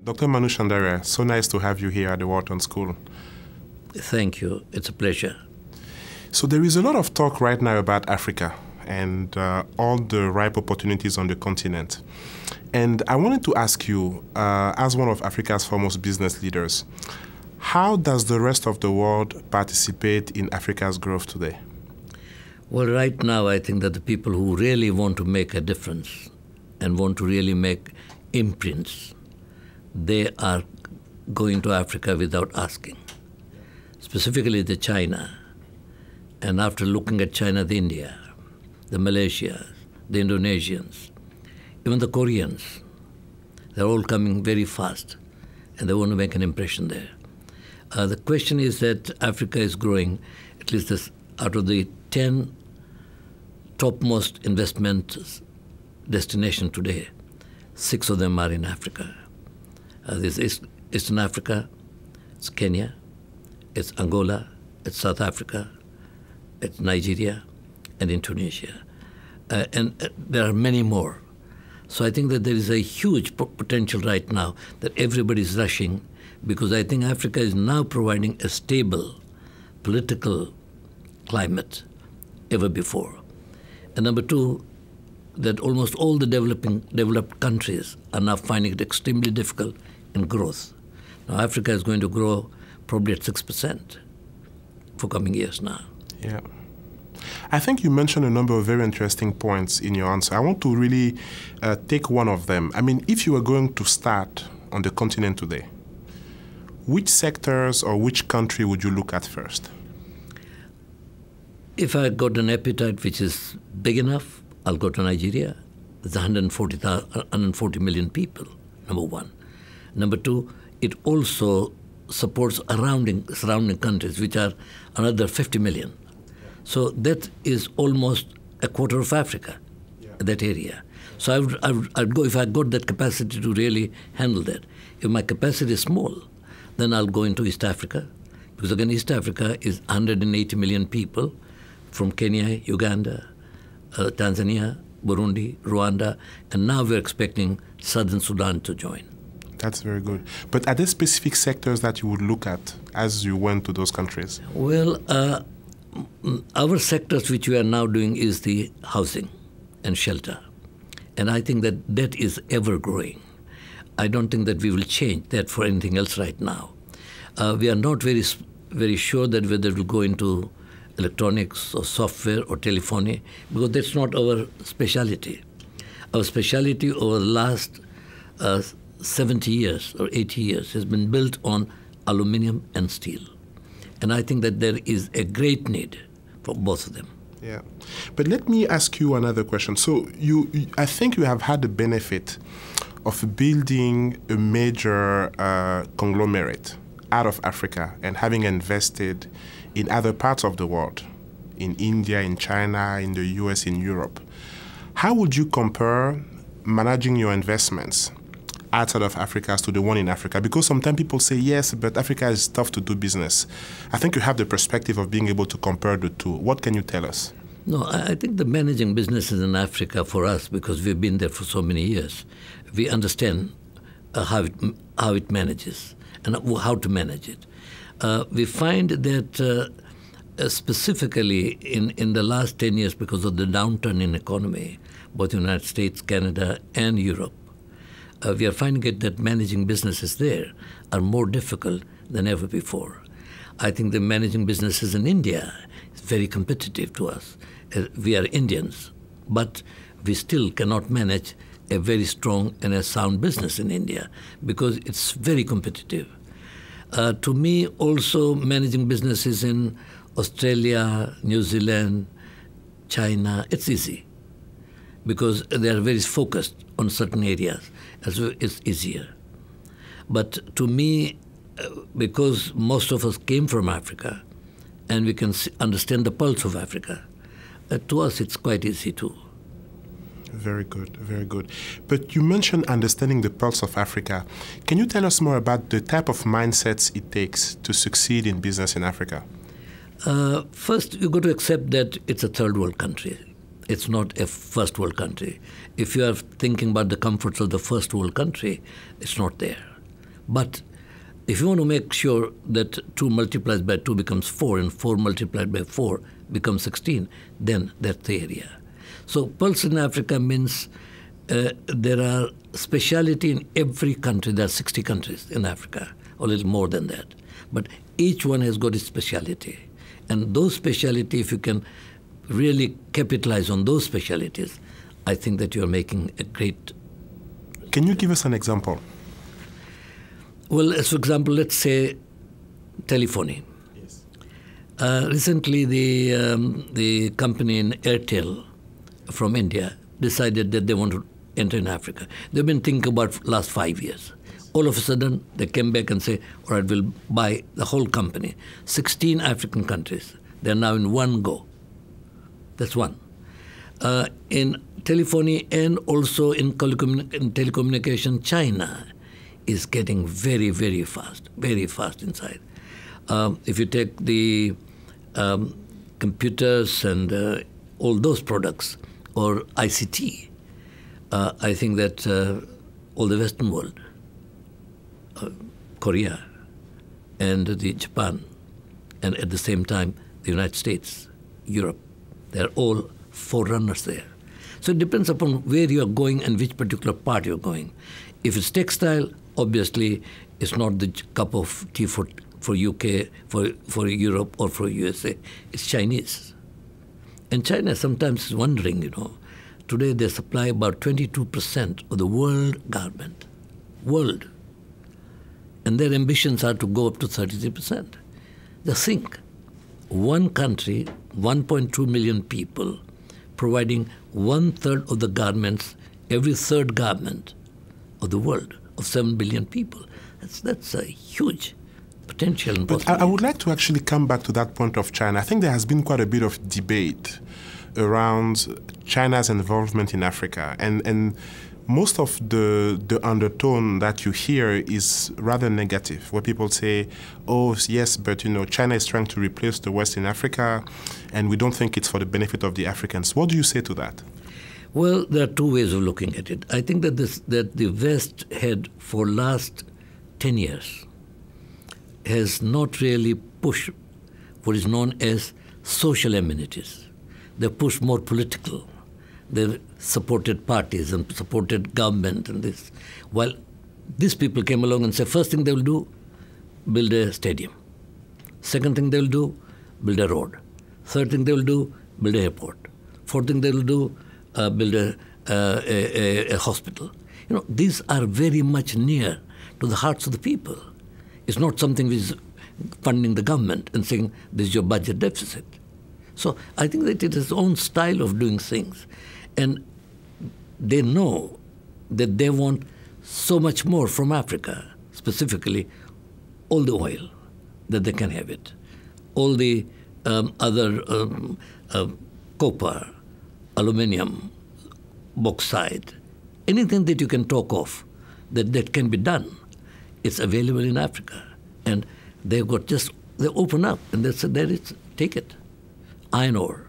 Dr. Manu Chandaria, so nice to have you here at the Wharton School. Thank you. It's a pleasure. So there is a lot of talk right now about Africa and all the ripe opportunities on the continent. And I wanted to ask you, as one of Africa's foremost business leaders, how does the rest of the world participate in Africa's growth today? Well, right now, I think that the people who really want to make a difference and want to really make imprints, they are going to Africa without asking, specifically the China. And after looking at China, the India, the Malaysians, the Indonesians, even the Koreans, they're all coming very fast, and they want to make an impression there. The question is that Africa is growing, at least out of the 10 topmost investment destinations today, 6 of them are in Africa. There's Eastern Africa, it's Kenya, it's Angola, it's South Africa, it's Nigeria, and Indonesia. And there are many more. So I think that there is a huge potential right now that everybody is rushing, because I think Africa is now providing a stable political climate ever before. And number two, that almost all the developed countries are now finding it extremely difficult in growth. Now Africa is going to grow probably at 6% for coming years now. Yeah. I think you mentioned a number of very interesting points in your answer. I want to really take one of them. I mean, if you were going to start on the continent today, which sectors or which country would you look at first? If I got an appetite which is big enough, I'll go to Nigeria. There's 140 million people, number one. Number two, it also supports surrounding countries, which are another 50 million. So that is almost a quarter of Africa, that area. So I'd go, if I got that capacity to really handle that. If my capacity is small, then I'll go into East Africa, because again, East Africa is 180 million people from Kenya, Uganda, Tanzania, Burundi, Rwanda, and now we're expecting Southern Sudan to join. That's very good. But are there specific sectors that you would look at as you went to those countries? Well, our sectors which we are now doing is the housing and shelter. And I think that that is ever growing. I don't think that we will change that for anything else right now. We are not very sure that whether it will go into electronics or software or telephony, because that's not our speciality. Our speciality over the last 70 years or 80 years has been built on aluminum and steel. And I think that there is a great need for both of them. Yeah. But let me ask you another question. So I think you have had the benefit of building a major conglomerate out of Africa and having invested in other parts of the world, in India, in China, in the US, in Europe. How would you compare managing your investments outside of Africa as to the one in Africa? Because sometimes people say, yes, but Africa is tough to do business. I think you have the perspective of being able to compare the two. What can you tell us? No, I think the managing businesses in Africa for us, because we've been there for so many years, we understand how it manages and how to manage it. We find that specifically in the last 10 years, because of the downturn in economy, both in the United States, Canada, and Europe, we are finding it that managing businesses there are more difficult than ever before. I think the managing businesses in India is very competitive to us. We are Indians, but we still cannot manage a very strong and a sound business in India because it's very competitive. To me, also managing businesses in Australia, New Zealand, China, it's easy because they are very focused on certain areas, so it's easier. But to me, because most of us came from Africa and we can understand the pulse of Africa, to us it's quite easy too. Very good, very good. But you mentioned understanding the pulse of Africa. Can you tell us more about the type of mindsets it takes to succeed in business in Africa? First, you've got to accept that it's a third world country. It's not a first world country. If you are thinking about the comforts of the first world country, it's not there. But if you want to make sure that 2 multiplied by 2 becomes 4 and 4 multiplied by 4 becomes 16, then that's the area. So pulse in Africa means there are speciality in every country. There are 60 countries in Africa, or a little more than that. But each one has got its speciality. And those speciality, if you can really capitalize on those specialities, I think that you're making a great... Can you give us an example? Well, as for example, let's say telephony. Yes. Recently, the company in Airtel from India decided that they want to enter in Africa. They've been thinking about last 5 years. All of a sudden, they came back and say, all right, we'll buy the whole company. 16 African countries. They're now in one go. That's one. In telephony and also in telecommunication, China is getting very, very fast inside. If you take the computers and all those products, or ICT, I think that all the Western world, Korea and the Japan, and at the same time the United States, Europe, they're all forerunners there. So it depends upon where you're going and which particular part you're going. If it's textile, obviously it's not the cup of tea for UK, for Europe or for USA. It's Chinese. And China sometimes is wondering, today they supply about 22% of the world garment. World. And their ambitions are to go up to 33%. Just think, one country, 1.2 million people, providing 1/3 of the garments, every third garment of the world, of 7 billion people. That's a huge potential. But I would like to actually come back to that point of China. I think there has been quite a bit of debate around China's involvement in Africa. And most of the undertone that you hear is rather negative, where people say, oh, yes, but China is trying to replace the West in Africa, and we don't think it's for the benefit of the Africans. What do you say to that? Well, there are two ways of looking at it. I think that the West had, for last 10 years, has not really pushed what is known as social amenities. They pushed more political. They supported parties and supported government and this. While these people came along and said, first thing they will do, build a stadium. Second thing they will do, build a road. Third thing they will do, build an airport. Fourth thing they will do, build a hospital. These are very much near to the hearts of the people. It's not something which is funding the government and saying, this is your budget deficit. So I think that it is its own style of doing things. And they know that they want so much more from Africa, specifically all the oil, that they can have it. All the other copper, aluminium, bauxite, anything that you can talk of that can be done, it's available in Africa. And they open up and they say, there is, take it. Iron ore.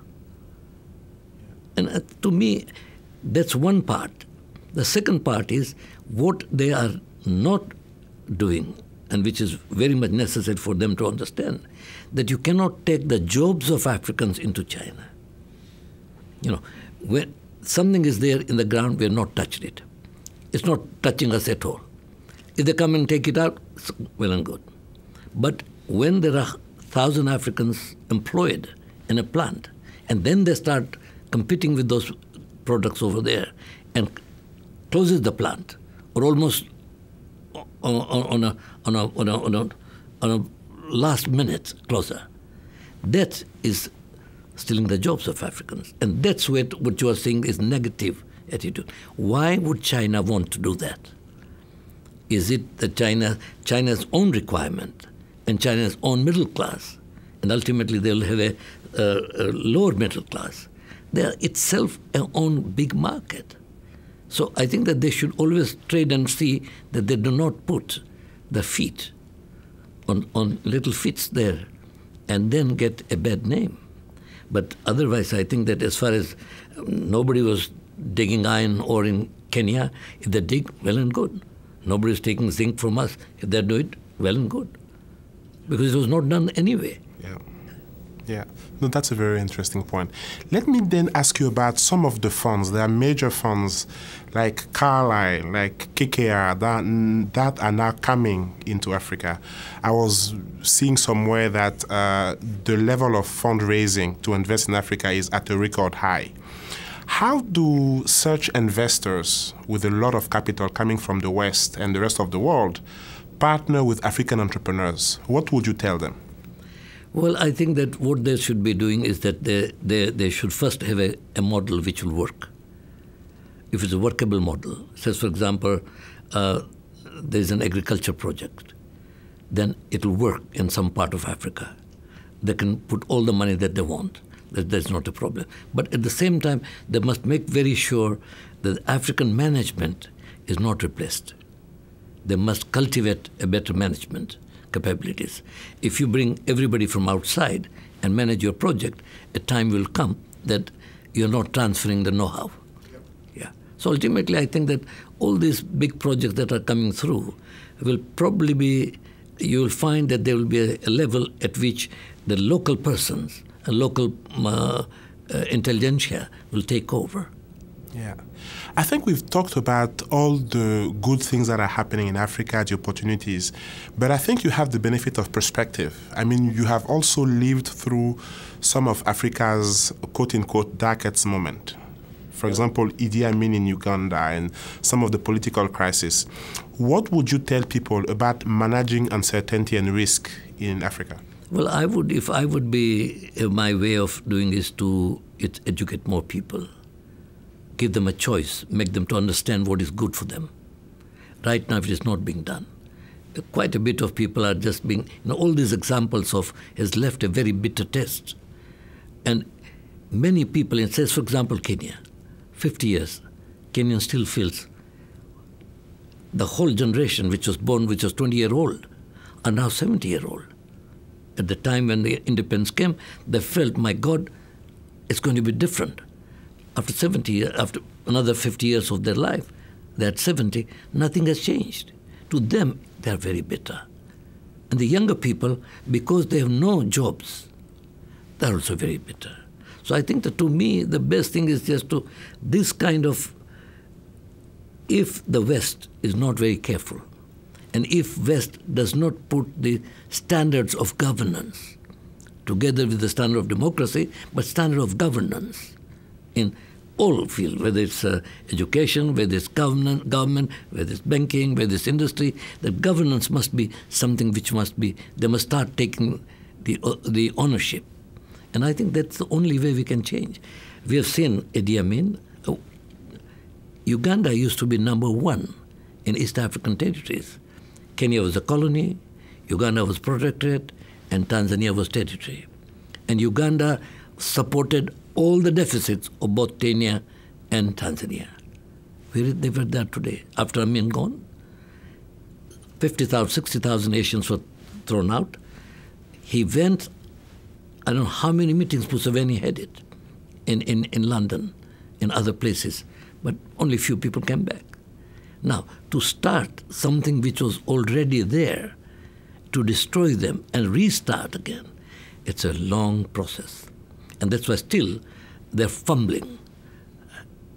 And to me, that's one part. The second part is what they are not doing, and which is very much necessary for them to understand, that you cannot take the jobs of Africans into China. When something is there in the ground, we have not touched it. It's not touching us at all. If they come and take it out, it's well and good. But when there are 1,000 Africans employed in a plant, and then they start competing with those products over there and closes the plant, or almost on a last minute closer, that is stealing the jobs of Africans. And that's what you are saying is negative attitude. Why would China want to do that? Is it that China's own requirement and China's own middle class, and ultimately they'll have a lower middle class? They are itself their own big market. So I think that they should always trade and see that they do not put the feet on little feet there and then get a bad name. But otherwise, I think that as far as nobody was digging iron ore in Kenya, if they dig, well and good. Nobody's taking zinc from us. If they do it, well and good. Because it was not done anyway. Yeah. Yeah. No, that's a very interesting point. Let me then ask you about some of the funds. There are major funds like Carlyle, like KKR, that are now coming into Africa. I was seeing somewhere that the level of fundraising to invest in Africa is at a record high. How do such investors with a lot of capital coming from the West and the rest of the world partner with African entrepreneurs? What would you tell them? Well, I think that what they should be doing is that they should first have a model which will work. If it's a workable model, says, for example, there's an agriculture project, then it will work in some part of Africa. They can put all the money that they want. That's not a problem. But at the same time, they must make very sure that African management is not replaced. They must cultivate a better management capabilities. If you bring everybody from outside and manage your project, a time will come that you're not transferring the know-how. Yep. Yeah. So ultimately, I think that all these big projects that are coming through will probably be, you will find that there will be a level at which the local persons, a local intelligentsia will take over. Yeah. I think we've talked about all the good things that are happening in Africa, the opportunities, but I think you have the benefit of perspective. I mean, you have also lived through some of Africa's quote-unquote darkest moment. For example, Idi Amin in Uganda and some of the political crisis. What would you tell people about managing uncertainty and risk in Africa? Well, I would, if I would be, my way of doing is to educate more people. Give them a choice, make them to understand what is good for them. Right now, it is not being done. Quite a bit of people are just being, all these examples of has left a very bitter taste. And many people, it says, for example, Kenya, 50 years, Kenyan still feels the whole generation which was born, which was 20-year-old, are now 70-year-old. At the time when the independence came, they felt, my God, it's going to be different. After 70 years, after another 50 years of their life, they're at 70, nothing has changed. To them, they're very bitter. And the younger people, because they have no jobs, they're also very bitter. So I think that to me, the best thing is just to, this kind of, if the West is not very careful, and if West does not put the standards of governance together with the standard of democracy, but standard of governance in all fields, whether it's education, whether it's government, whether it's banking, whether it's industry, the governance must be something which must be, they must start taking the ownership. And I think that's the only way we can change. We have seen Idi Amin. Uganda used to be number one in East African territories. Kenya was a colony, Uganda was protectorate, and Tanzania was territory. And Uganda supported all the deficits of both Kenya and Tanzania. Where is they were there today? After Amin gone, 50,000, 60,000 Asians were thrown out. He went, I don't know how many meetings Museveni had it in London, in other places, but only few people came back. Now, to start something which was already there, to destroy them and restart again, it's a long process. And that's why still they're fumbling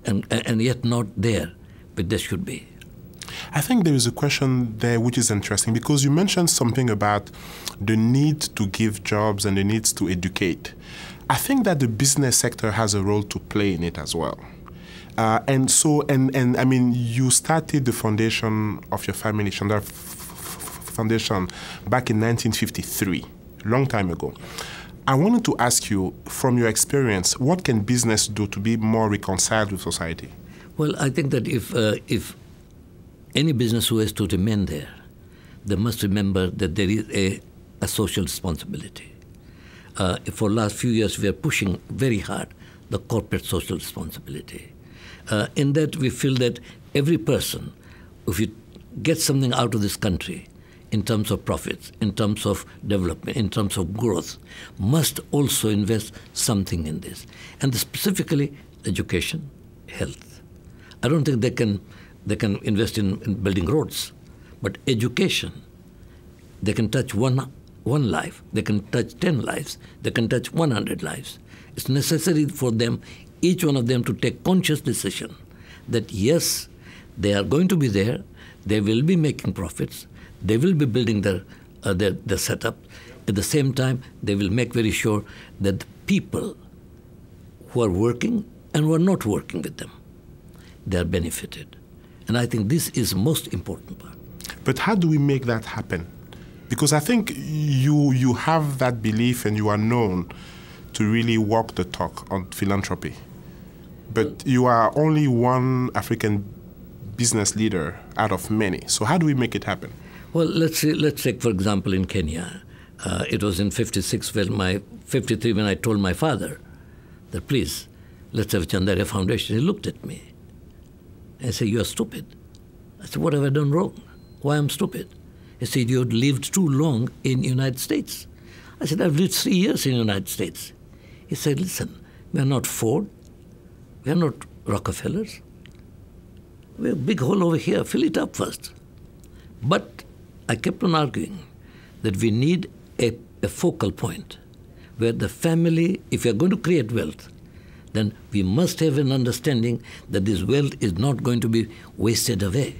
and yet not there, but they should be. I think there is a question there which is interesting because you mentioned something about the need to give jobs and the need to educate. I think that the business sector has a role to play in it as well. And I mean, you started the foundation of your family, Chandaria Foundation, back in 1953, long time ago. I wanted to ask you, from your experience, what can business do to be more reconciled with society? Well, I think that if any business who has to remain there, they must remember that there is a social responsibility. For the last few years, we are pushing very hard the corporate social responsibility. In that, we feel that every person, if you get something out of this country, in terms of profits, in terms of development, in terms of growth, must also invest something in this. And specifically, education, health. I don't think they can invest in building roads. But education, they can touch one life, they can touch 10 lives, they can touch 100 lives. It's necessary for them, each one of them, to take conscious decision that yes, they are going to be there, they will be making profits, they will be building their setup. At the same time, they will make very sure that the people who are working and who are not working with them, they are benefited. And I think this is the most important part. But how do we make that happen? Because I think you have that belief and you are known to really walk the talk on philanthropy. But you are only one African business leader out of many. So how do we make it happen? Well, let's take, for example, in Kenya. It was in 53 when I told my father that, please, let's have a Chandaria Foundation. He looked at me and said, you are stupid. I said, what have I done wrong? Why am I stupid? He said, you had lived too long in the United States. I said, I've lived 3 years in the United States. He said, listen, we are not Ford. We are not Rockefellers. We have a big hole over here. Fill it up first. But I kept on arguing that we need a focal point where the family, if we are going to create wealth, then we must have an understanding that this wealth is not going to be wasted away.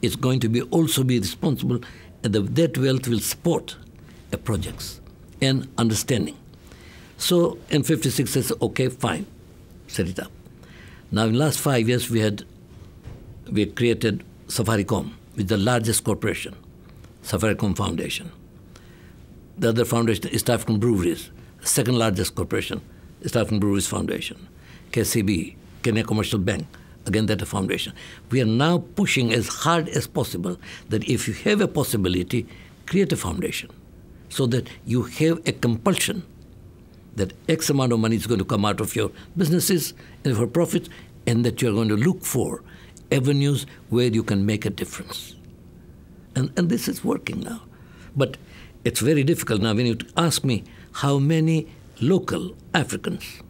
It's going to be also be responsible, and that wealth will support projects and understanding. So in 56, I said, okay, fine, set it up. Now in the last 5 years, we created Safaricom, which is the largest corporation, Safaricom Foundation. The other foundation is East African Breweries, the second largest corporation, East African Breweries Foundation. KCB, Kenya Commercial Bank, again that a foundation. We are now pushing as hard as possible that if you have a possibility, create a foundation so that you have a compulsion that X amount of money is going to come out of your businesses and for profits, and that you're going to look for avenues where you can make a difference. And this is working now. But it's very difficult now when you ask me how many local Africans,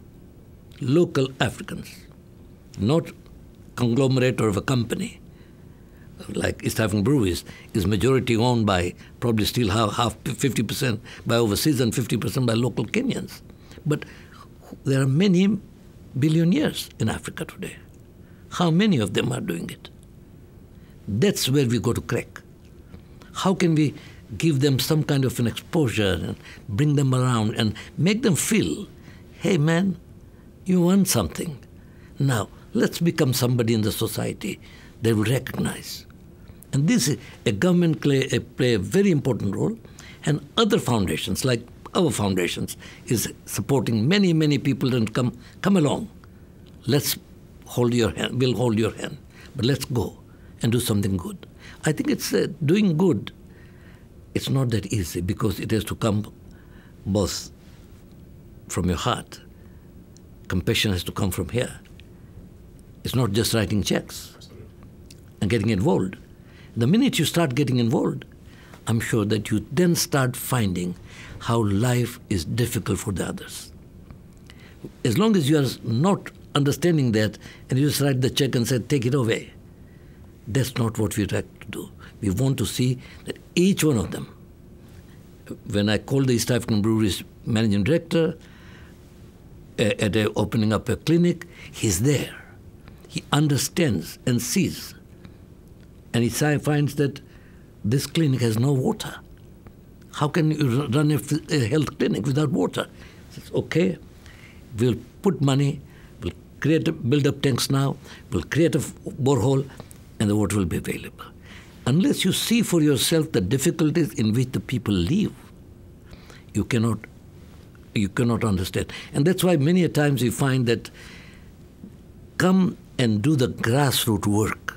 not conglomerate or of a company, like East African Breweries, is majority owned by probably still half 50% by overseas and 50% by local Kenyans. But there are many billionaires in Africa today. How many of them are doing it? That's where we go to crack. How can we give them some kind of an exposure and bring them around and make them feel, hey man, you want something. Now, let's become somebody in the society they will recognize. And this, a government play a very important role, and other foundations like our foundations is supporting many, many people and come along. Let's hold your hand, we'll hold your hand, but let's go and do something good. I think it's doing good. It's not that easy because it has to come both from your heart. Compassion has to come from here. It's not just writing checks and getting involved. The minute you start getting involved, I'm sure that you then start finding how life is difficult for the others. As long as you are not understanding that and you just write the check and say, take it away, that's not what we like to do. We want to see that each one of them, when I called the East African Breweries managing director at opening up a clinic, he's there. He understands and sees. And he finds that this clinic has no water. How can you run a health clinic without water? He says, okay, we'll put money, we'll build up tanks now, we'll create a borehole, and the water will be available. Unless you see for yourself the difficulties in which the people live, you cannot understand. And that's why many a times you find that come and do the grassroots work.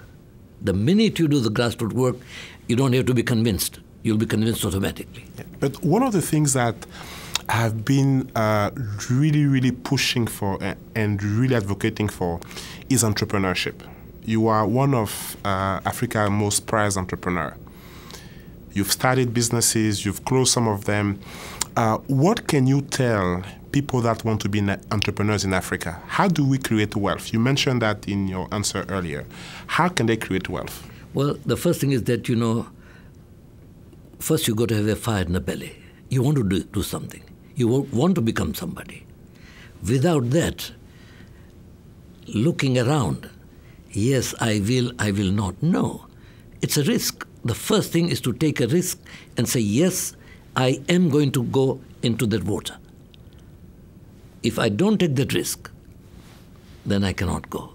The minute you do the grassroots work, you don't have to be convinced. You'll be convinced automatically. But one of the things that I've been really, really pushing for and really advocating for is entrepreneurship. You are one of Africa's most prized entrepreneurs. You've started businesses, you've closed some of them. What can you tell people that want to be entrepreneurs in Africa? How do we create wealth? You mentioned that in your answer earlier. How can they create wealth? Well, the first thing is that, first you got to have a fire in the belly. You want to do something. You want to become somebody. Without that, looking around, yes, I will not. No, it's a risk. The first thing is to take a risk and say, yes, I am going to go into that water. If I don't take that risk, then I cannot go.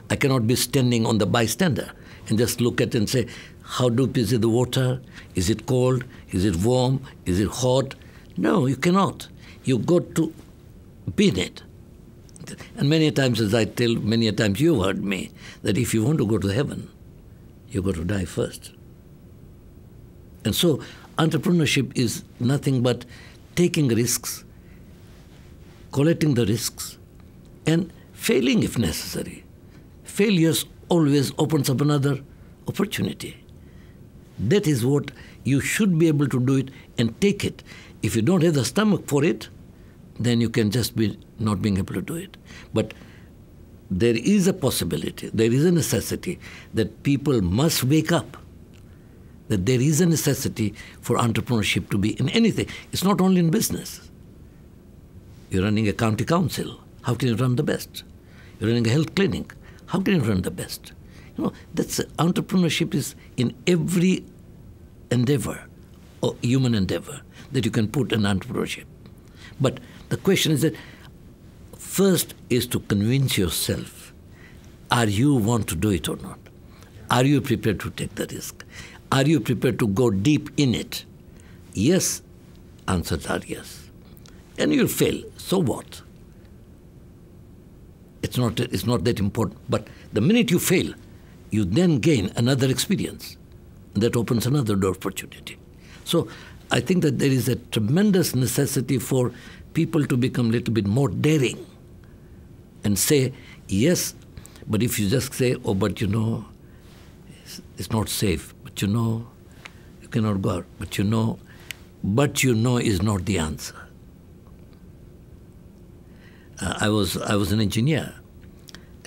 I cannot be standing on the bystander and just look at it and say, how deep is it the water? Is it cold? Is it warm? Is it hot? No, you cannot. You got to be in it. And many times, as I tell, many times you've heard me, that if you want to go to heaven, you've got to die first. And so entrepreneurship is nothing but taking risks, collecting the risks, and failing if necessary. Failures always opens up another opportunity. That is what you should be able to do it and take it. If you don't have the stomach for it, then you can just be not being able to do it. But there is a possibility, there is a necessity that people must wake up, that there is a necessity for entrepreneurship to be in anything. It's not only in business. You're running a county council. How can you run the best? You're running a health clinic. How can you run the best? You know, that's entrepreneurship is in every endeavor or human endeavor that you can put in entrepreneurship. But the question is that first is to convince yourself, are you want to do it or not? Are you prepared to take the risk? Are you prepared to go deep in it? Yes, answers are yes. And you'll fail. So what? It's not that important. But the minute you fail, you then gain another experience. And that opens another door opportunity. So I think that there is a tremendous necessity for people to become a little bit more daring and say, yes, but if you just say, oh, but you know, it's not safe, but you know, you cannot go out, but you know is not the answer. I was an engineer,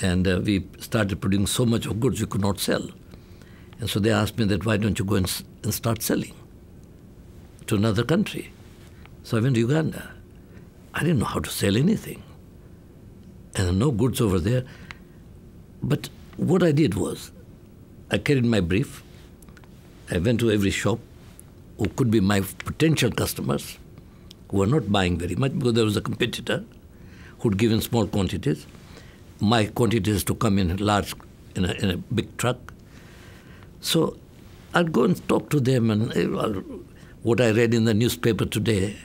and we started producing so much of goods we could not sell. And so they asked me that, why don't you go and start selling to another country? So I went to Uganda. I didn't know how to sell anything. And no goods over there. But what I did was, I carried my brief. I went to every shop who could be my potential customers, who were not buying very much because there was a competitor who'd given small quantities. My quantities to come in large, in a big truck. So I'd go and talk to them, and what I read in the newspaper today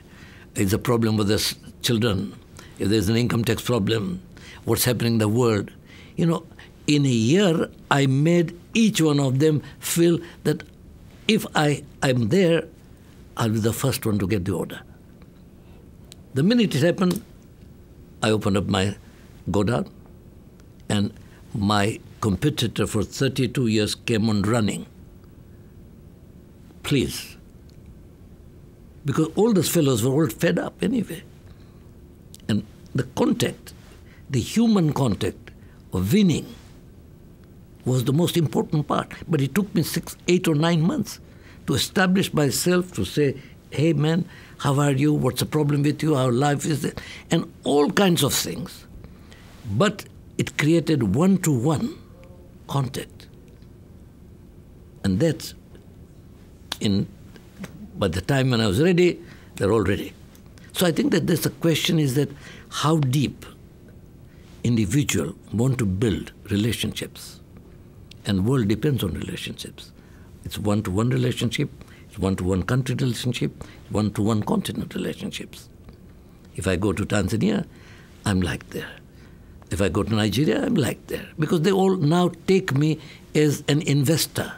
is a problem with the children. If there's an income tax problem, what's happening in the world. You know, in a year, I made each one of them feel that if I'm there, I'll be the first one to get the order. The minute it happened, I opened up my godown, and my competitor for 32 years came on running. Please. Because all those fellows were all fed up anyway. And the contact, the human contact of winning was the most important part. But it took me 6, 8 or 9 months to establish myself, to say, hey man, how are you? What's the problem with you? How life is it? And all kinds of things. But it created one-to-one contact. And that's by the time when I was ready, they're all ready. So I think that the question is that how deep individual want to build relationships. And world depends on relationships. It's one-to-one relationship, it's one-to-one country relationship, one-to-one continent relationships. If I go to Tanzania, I'm like there. If I go to Nigeria, I'm like there. Because they all now take me as an investor.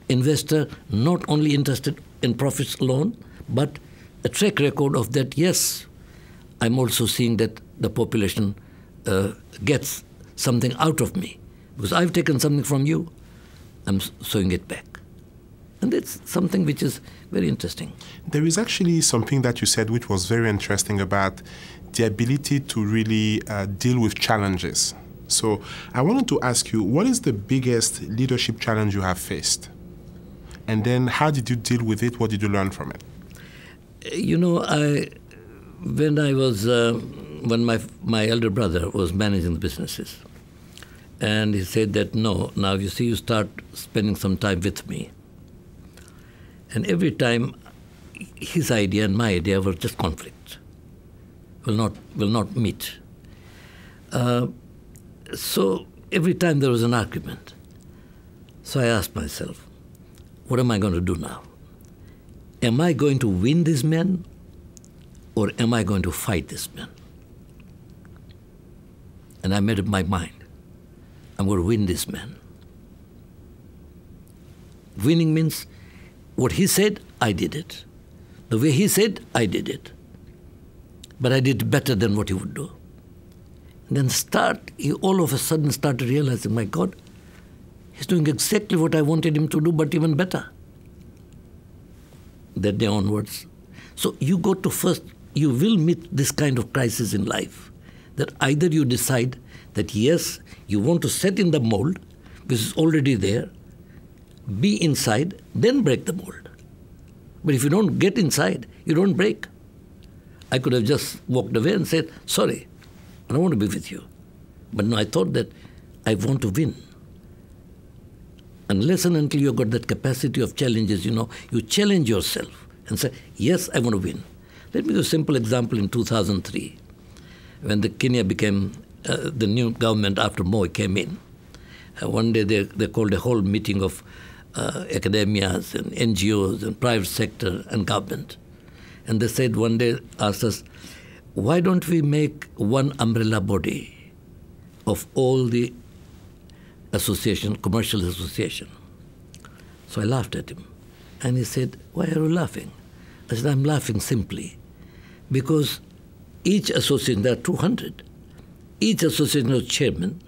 Investor not only interested in profits alone, but a track record of that, yes, I'm also seeing that the population gets something out of me. Because I've taken something from you, I'm sowing it back. And that's something which is very interesting. There is actually something that you said which was very interesting about the ability to really deal with challenges. So I wanted to ask you, what is the biggest leadership challenge you have faced? And then how did you deal with it? What did you learn from it? You know, when my elder brother was managing the businesses, and he said that, no, now you see, you start spending some time with me. And every time, his idea and my idea were just conflict, will not meet. So every time there was an argument. So I asked myself, what am I going to do now? Am I going to win this man, or am I going to fight this man? And I made up my mind. I'm going to win this man. Winning means what he said, I did it. The way he said, I did it. But I did better than what he would do. And then he all of a sudden started realizing, my God, he's doing exactly what I wanted him to do, but even better. That day onwards. So you will meet this kind of crisis in life, that either you decide that yes, you want to set in the mold, which is already there, be inside, then break the mold. But if you don't get inside, you don't break. I could have just walked away and said, sorry, I don't want to be with you. But no, I thought that I want to win. Unless and until you've got that capacity of challenges, you challenge yourself and say, yes, I want to win. Let me give you a simple example in 2003, when Kenya became the new government after Moi came in. One day they called a whole meeting of academias and NGOs and private sector and government. And they said one day, asked us, why don't we make one umbrella body of all the commercial association? So I laughed at him. And he said, why are you laughing? I said, I'm laughing simply because each association, there are 200, each association has chairman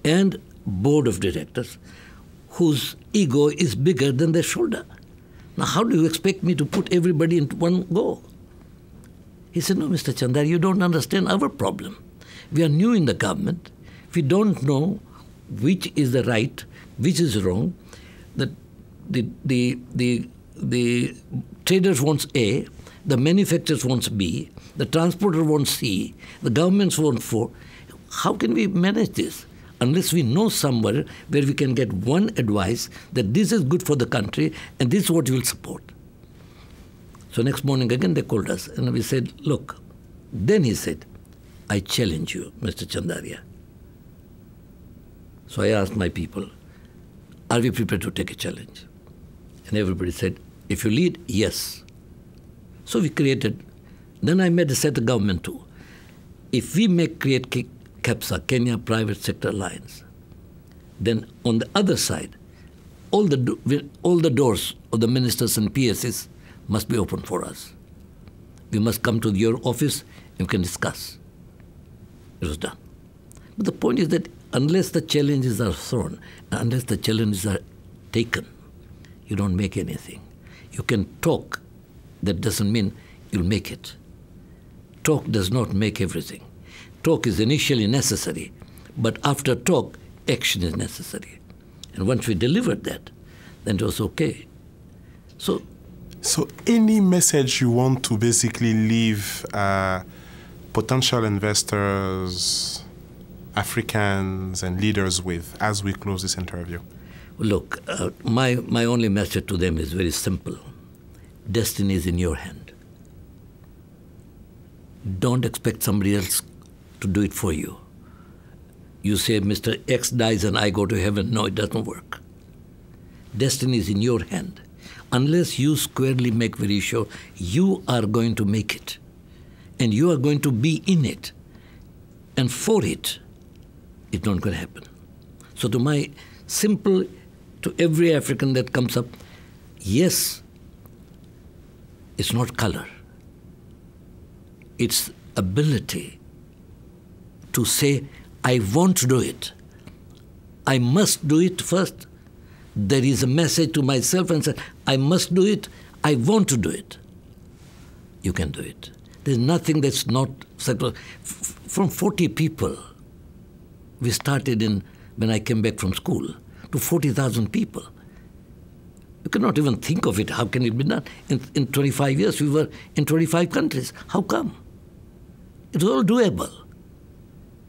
and board of directors whose ego is bigger than their shoulder. Now, how do you expect me to put everybody into one go? He said, no, Mr. Chandaria, you don't understand our problem. We are new in the government. We don't know which is the right, which is wrong. The traders wants A, the manufacturers wants B, the transporter wants C, the governments want 4. How can we manage this? Unless we know somewhere where we can get one advice that this is good for the country and this is what we will support. So next morning again they called us and we said, look, then he said, I challenge you, Mr. Chandaria. So I asked my people, are we prepared to take a challenge? And everybody said, if you lead, yes. So we created, then I made a set of government too. If we create KEPSA, Kenya Private Sector Alliance, then on the other side, all the doors of the ministers and PSs must be open for us. We must come to your office and we can discuss. It was done. But the point is that unless the challenges are thrown, unless the challenges are taken, you don't make anything. You can talk. That doesn't mean you'll make it. Talk does not make everything. Talk is initially necessary, but after talk, action is necessary. And once we delivered that, then it was okay. So any message you want to basically leave potential investors, Africans and leaders with as we close this interview? Look, my only message to them is very simple. Destiny is in your hand. Don't expect somebody else to do it for you. You say, Mr. X dies and I go to heaven. No, it doesn't work. Destiny is in your hand. Unless you squarely make very sure you are going to make it and you are going to be in it and for it, it's not going to happen. So to every African that comes up, yes, it's not color. It's ability to say, I want to do it. I must do it first. There is a message to myself and say, I must do it. I want to do it. You can do it. There's nothing that's not settled. From 40 people, we started when I came back from school, to 40,000 people. You cannot even think of it. How can it be done? In 25 years, we were in 25 countries. How come? It's all doable.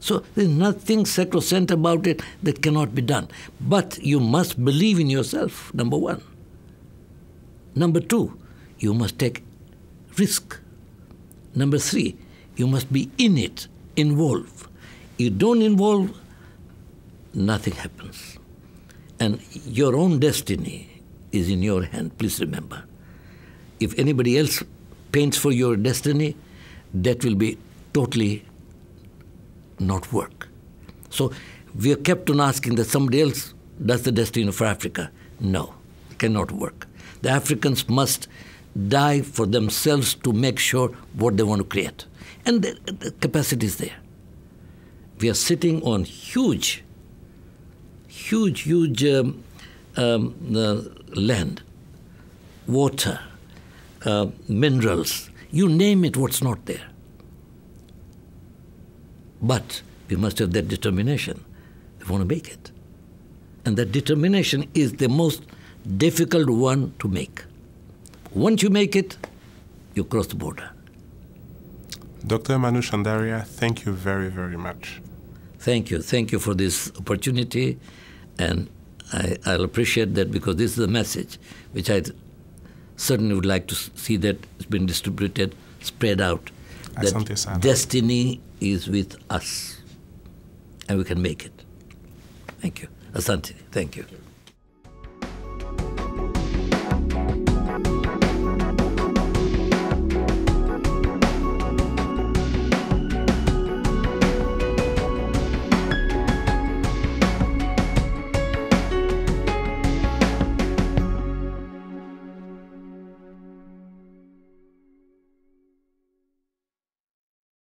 So there's nothing sacrosanct about it that cannot be done. But you must believe in yourself, number one. Number two, you must take risk. Number three, you must be in it, involved. You don't involve, nothing happens. And your own destiny is in your hand, please remember. If anybody else paints for your destiny, that will be totally not work. So we are kept on asking that somebody else does the destiny for Africa. No, it cannot work. The Africans must die for themselves to make sure what they want to create. And the capacity is there. We are sitting on huge land, water, minerals, you name it, what's not there. But we must have that determination. We want to make it. And that determination is the most difficult one to make. Once you make it, you cross the border. Dr. Manu Chandaria, thank you very, very much. Thank you. Thank you for this opportunity. And I'll appreciate that, because this is a message which I certainly would like to see that it's been distributed, spread out. That destiny is with us, and we can make it. Thank you. Asante, thank you.